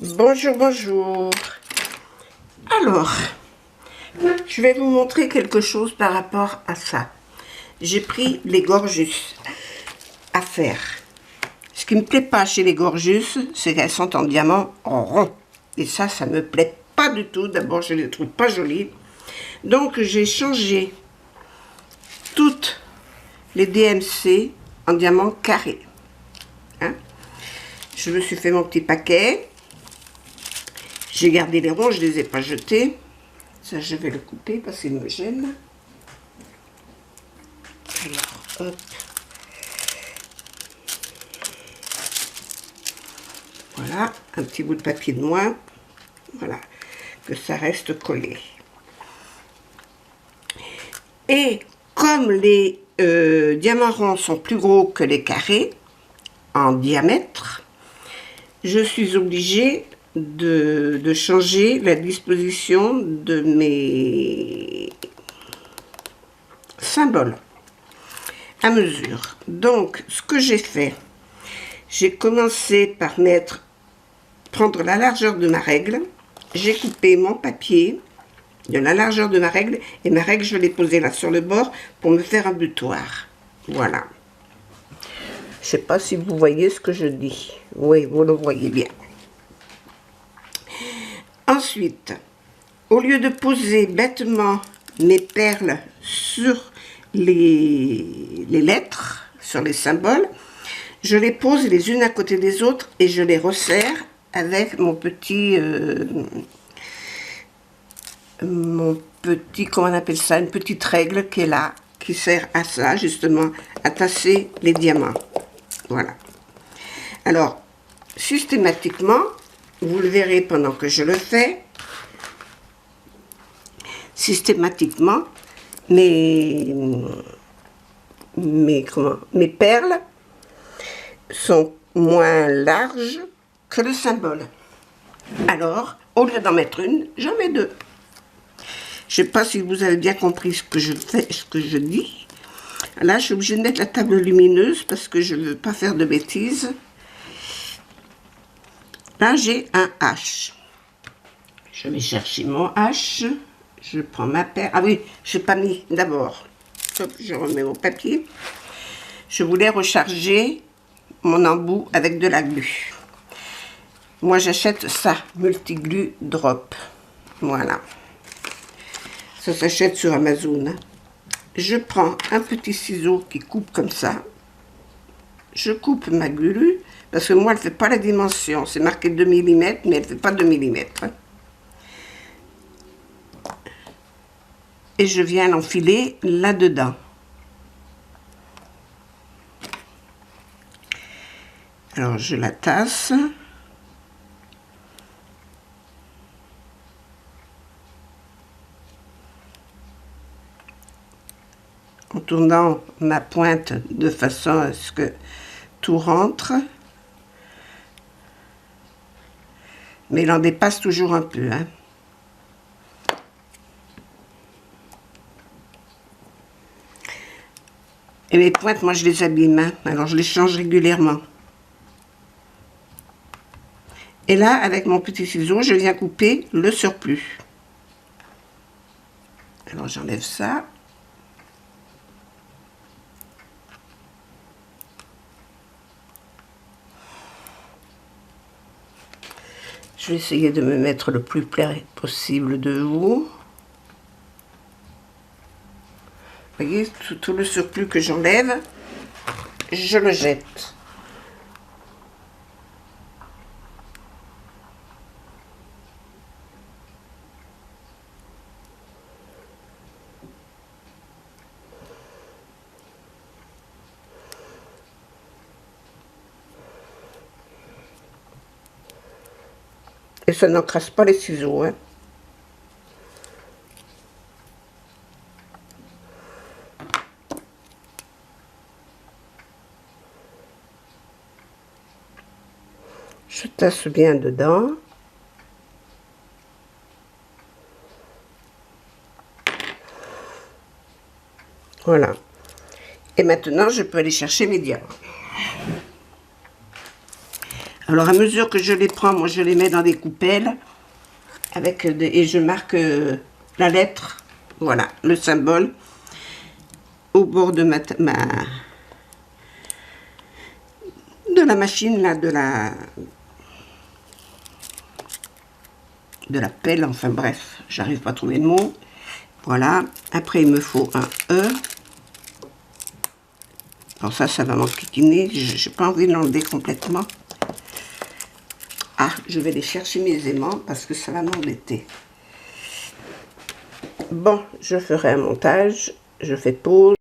Bonjour, bonjour. Alors, je vais vous montrer quelque chose par rapport à ça. J'ai pris les Gorgeous à faire. Ce qui me plaît pas chez les Gorgeous, c'est qu'elles sont en diamant en rond. Et ça me plaît pas du tout. D'abord, je les trouve pas jolies. Donc, j'ai changé toutes les DMC en diamant carré. Hein? Je me suis fait mon petit paquet. J'ai gardé les ronds, je ne les ai pas jetés. Ça, je vais le couper parce qu'il me gêne. Alors, hop. Voilà, un petit bout de papier de moins. Voilà, que ça reste collé. Et comme les diamants ronds sont plus gros que les carrés, en diamètre, je suis obligée de changer la disposition de mes symboles à mesure. Donc, ce que j'ai fait, j'ai commencé par prendre la largeur de ma règle. J'ai coupé mon papier de la largeur de ma règle et ma règle, je l'ai posée là sur le bord pour me faire un butoir. Voilà. Je ne sais pas si vous voyez ce que je dis. Oui, vous le voyez bien. Ensuite, au lieu de poser bêtement mes perles sur les lettres, sur les symboles, je les pose les unes à côté des autres et je les resserre avec mon petit, comment on appelle ça, une petite règle qui est là, qui sert à ça, justement, à tasser les diamants. Voilà. Alors, systématiquement, vous le verrez pendant que je le fais, systématiquement, mes perles sont moins larges que le symbole. Alors, au lieu d'en mettre une, j'en mets deux. Je ne sais pas si vous avez bien compris ce que je fais, ce que je dis. Là, je suis obligée de mettre la table lumineuse parce que je ne veux pas faire de bêtises. Là, j'ai un H. Je vais chercher mon H. Je prends ma paire. Ah oui, je n'ai pas mis d'abord. Je remets mon papier. Je voulais recharger mon embout avec de la glu. Moi, j'achète ça, Multiglu Drop. Voilà. Ça s'achète sur Amazon. Je prends un petit ciseau qui coupe comme ça. Je coupe ma glu, parce que moi, elle ne fait pas la dimension. C'est marqué 2 mm, mais elle ne fait pas 2 mm. Et je viens l'enfiler là-dedans. Alors, je la tasse. En tournant ma pointe de façon à ce que tout rentre. Mais il en dépasse toujours un peu. Hein. Et mes pointes, moi, je les abîme. Hein. Alors, je les change régulièrement. Et là, avec mon petit ciseau, je viens couper le surplus. Alors, j'enlève ça. Je vais essayer de me mettre le plus près possible de vous. Vous voyez, tout le surplus que j'enlève, je le jette. Et ça n'encrasse pas les ciseaux. Hein. Je tasse bien dedans. Voilà. Et maintenant, je peux aller chercher mes diamants. Alors à mesure que je les prends, moi je les mets dans des coupelles avec et je marque la lettre, voilà, le symbole au bord de de la machine là, de la pelle, enfin bref, j'arrive pas à trouver le mot. Voilà, après il me faut un E. Alors ça va m'enquiquiner, j'ai pas envie de l'enlever complètement. Ah, je vais aller chercher mes aimants parce que ça va m'embêter. Bon, je ferai un montage, je fais pause.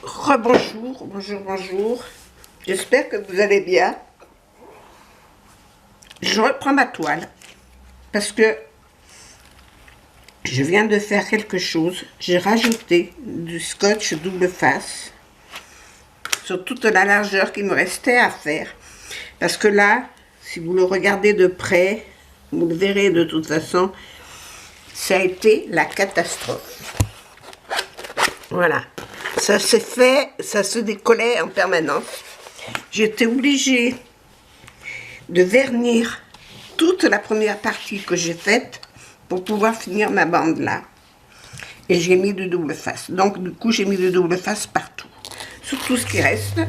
Rebonjour, bonjour, bonjour. J'espère que vous allez bien. Je reprends ma toile parce que je viens de faire quelque chose. J'ai rajouté du scotch double face sur toute la largeur qui me restait à faire. Parce que là, si vous le regardez de près, vous le verrez de toute façon, ça a été la catastrophe. Voilà. Ça s'est fait, ça se décollait en permanence. J'étais obligée de vernir toute la première partie que j'ai faite pour pouvoir finir ma bande là. Et j'ai mis de double face. Donc du coup j'ai mis de double face partout. Sur tout ce qui reste.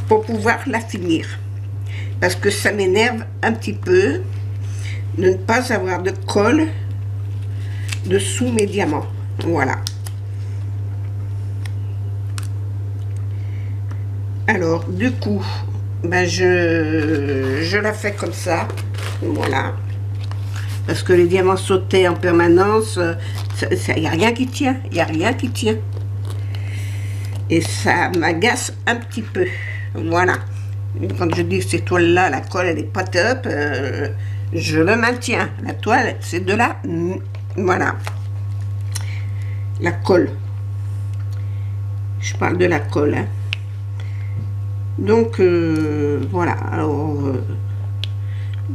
Pour pouvoir la finir. Parce que ça m'énerve un petit peu de ne pas avoir de colle dessous mes diamants. Voilà. Alors du coup, ben je la fais comme ça. Voilà. Parce que les diamants sautés en permanence, il n'y a rien qui tient. Il n'y a rien qui tient. Et ça m'agace un petit peu. Voilà. Quand je dis que cette toile-là, la colle, elle n'est pas top, je le maintiens. La toile, c'est de la... Voilà. La colle. Je parle de la colle. Hein. Donc, voilà. Alors,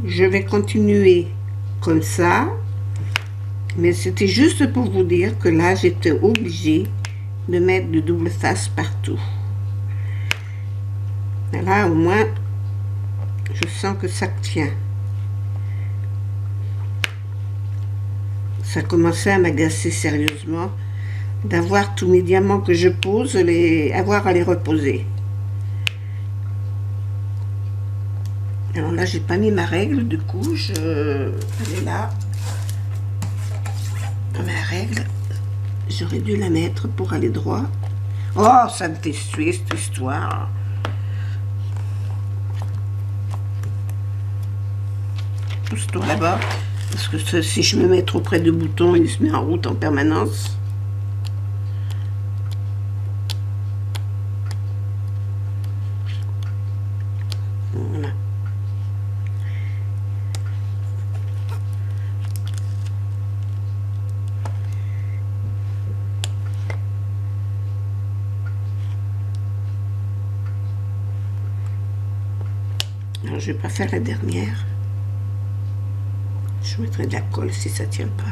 je vais continuer comme ça. Mais c'était juste pour vous dire que là, j'étais obligée de mettre de double face partout. Et là, au moins, je sens que ça tient. Ça commençait à m'agacer sérieusement d'avoir tous mes diamants que je pose, avoir à les reposer. Alors là, j'ai pas mis ma règle, du coup, elle est là. Ma règle, j'aurais dû la mettre pour aller droit. Oh, ça me fait suer cette histoire. Pousse-toi là-bas, parce que si je me mets trop près du bouton, il se met en route en permanence. Voilà. Alors, je vais pas faire la dernière. Je mettrai de la colle si ça tient pas.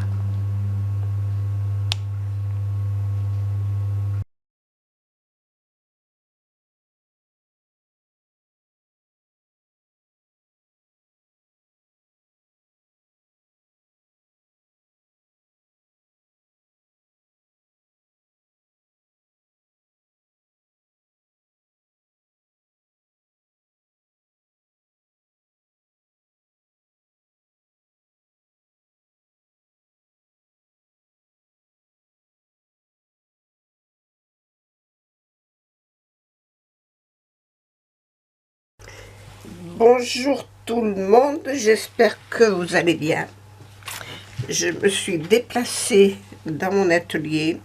Bonjour tout le monde, j'espère que vous allez bien. Je me suis déplacée dans mon atelier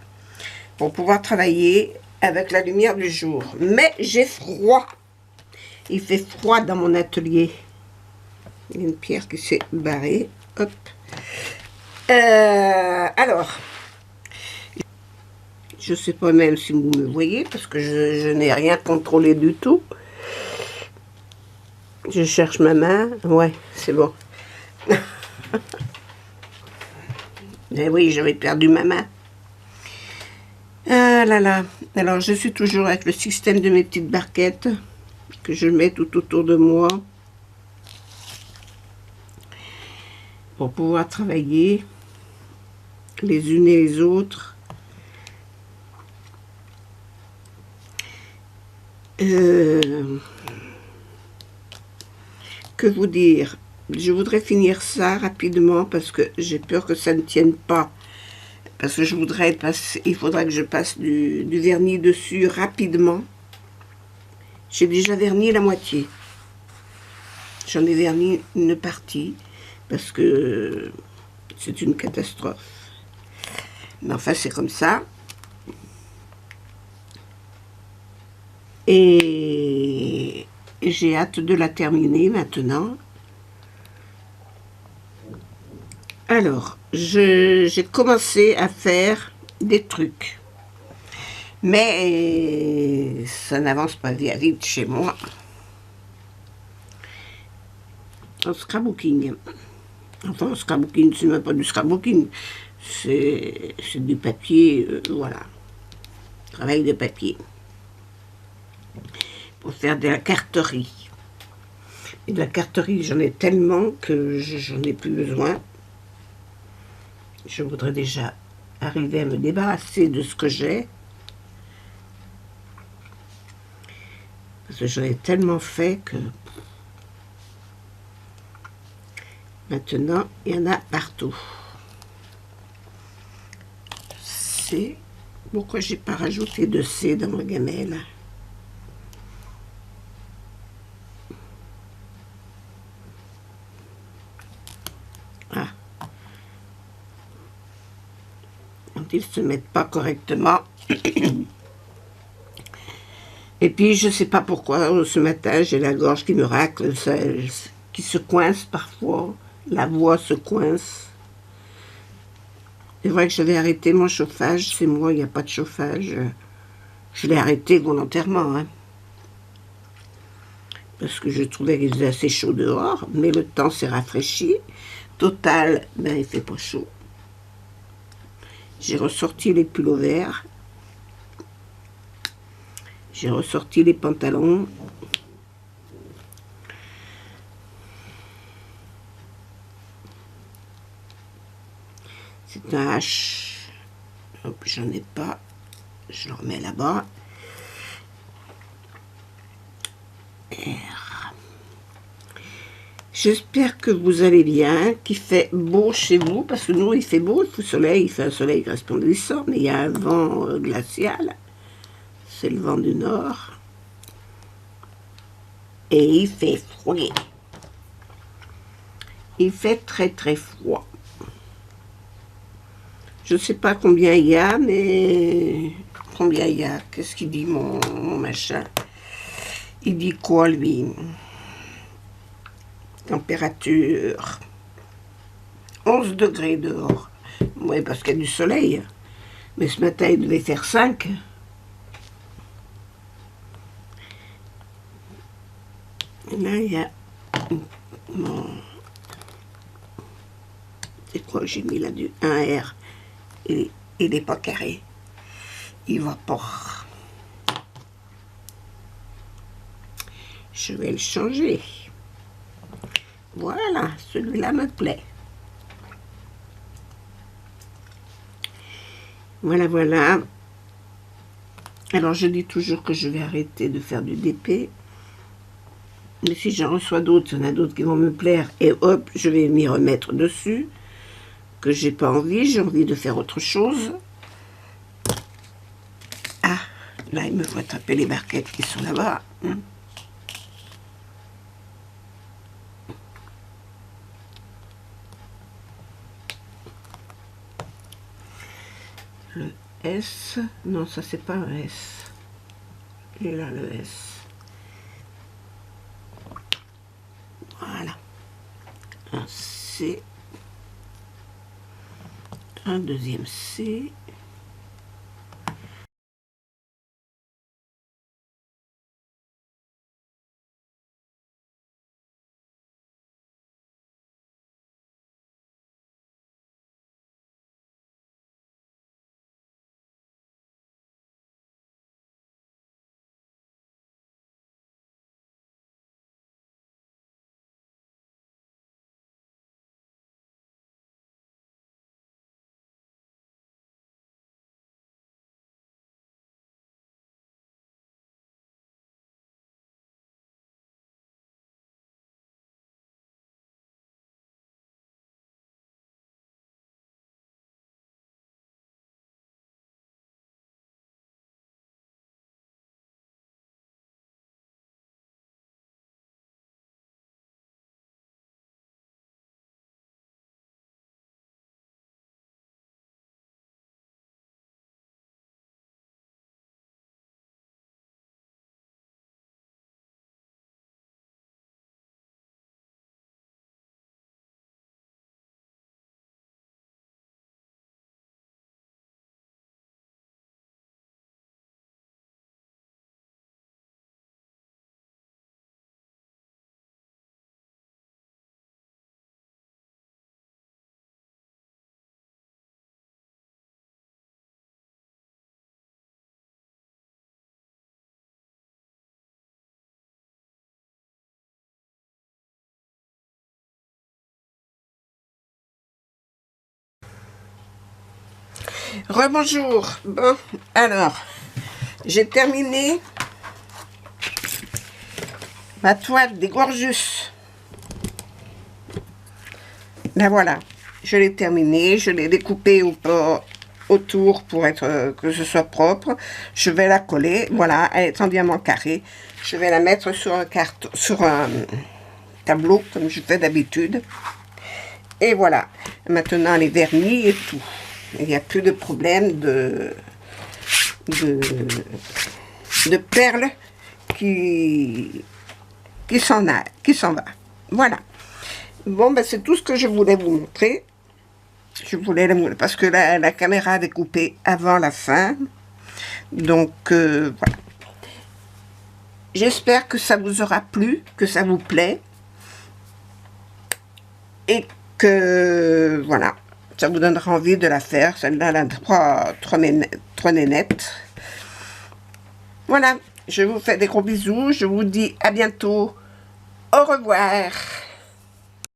pour pouvoir travailler avec la lumière du jour. Mais j'ai froid. Il fait froid dans mon atelier. Il y a une pierre qui s'est barrée. Hop. Alors, je ne sais pas même si vous me voyez parce que je n'ai rien contrôlé du tout. Je cherche ma main. Ouais, c'est bon. Eh oui, j'avais perdu ma main. Ah là là. Alors, je suis toujours avec le système de mes petites barquettes que je mets tout autour de moi pour pouvoir travailler les unes et les autres. Que vous dire? Je voudrais finir ça rapidement parce que j'ai peur que ça ne tienne pas. Parce que je voudrais passer, il faudra que je passe du vernis dessus rapidement. J'ai déjà verni la moitié. J'en ai verni une partie parce que c'est une catastrophe. Mais enfin, c'est comme ça. Et j'ai hâte de la terminer maintenant. Alors, j'ai commencé à faire des trucs. Mais ça n'avance pas vite chez moi. En scrapbooking. Enfin, en scrapbooking, c'est même pas du scrapbooking. C'est du papier, voilà. Travail de papier. Pour faire de la carterie. Et de la carterie, j'en ai tellement que j'en ai plus besoin. je voudrais déjà arriver à me débarrasser de ce que j'ai. Parce que j'en ai tellement fait que maintenant, il y en a partout. C. Pourquoi j'ai pas rajouté de C dans ma gamelle? Ah. Quand ils se mettent pas correctement. Et puis, je sais pas pourquoi, ce matin, j'ai la gorge qui me racle, qui se coince parfois. La voix se coince. C'est vrai que j'avais arrêté mon chauffage. C'est moi, il n'y a pas de chauffage. Je l'ai arrêté volontairement. Hein, parce que je trouvais qu'il faisait assez chaud dehors. Mais le temps s'est rafraîchi. Total, ben, il fait pas chaud. J'ai ressorti les pulls verts. J'ai ressorti les pantalons. C'est un H. Hop, j'en ai pas. Je le remets là-bas. R. J'espère que vous allez bien, qu'il fait beau chez vous, parce que nous, il fait beau, il fait soleil, il fait un soleil resplendissant, mais il y a un vent glacial. C'est le vent du nord. Et il fait froid. Il fait très très froid. Je ne sais pas combien il y a, mais... Combien il y a? Qu'est-ce qu'il dit, mon machin? Il dit quoi, lui? Température 11 degrés dehors. Oui, parce qu'il y a du soleil. Mais ce matin, il devait faire 5. Et là, il y a... Bon, c'est quoi que j'ai mis là du 1R. Il n'est pas carré. Il va pas. Je vais le changer. Voilà, celui-là me plaît. Voilà, voilà. Alors, je dis toujours que je vais arrêter de faire du DP. Mais si j'en reçois d'autres, il y en a d'autres qui vont me plaire. Et hop, je vais m'y remettre dessus. Que j'ai pas envie, j'ai envie de faire autre chose. Ah, là, il me faut attraper les barquettes qui sont là-bas. Le S, non, ça c'est pas un S. Il est là le S. Voilà. Un C. Un deuxième C. Rebonjour. Bon, alors, j'ai terminé ma toile des Gorgeous. La voilà. Je l'ai terminée, je l'ai découpée autour pour être que ce soit propre. Je vais la coller. Voilà, elle est en diamant carré. Je vais la mettre sur un tableau comme je fais d'habitude. Et voilà. Maintenant, elle est vernie et tout. Il n'y a plus de problème de perles qui s'en va. Voilà. Bon, ben c'est tout ce que je voulais vous montrer. Je voulais parce que la caméra avait coupé avant la fin. Donc, voilà. J'espère que ça vous aura plu, que ça vous plaît. Et que, voilà, ça vous donnera envie de la faire. Celle-là, elle a trois nénettes. Voilà, je vous fais des gros bisous. Je vous dis à bientôt. Au revoir.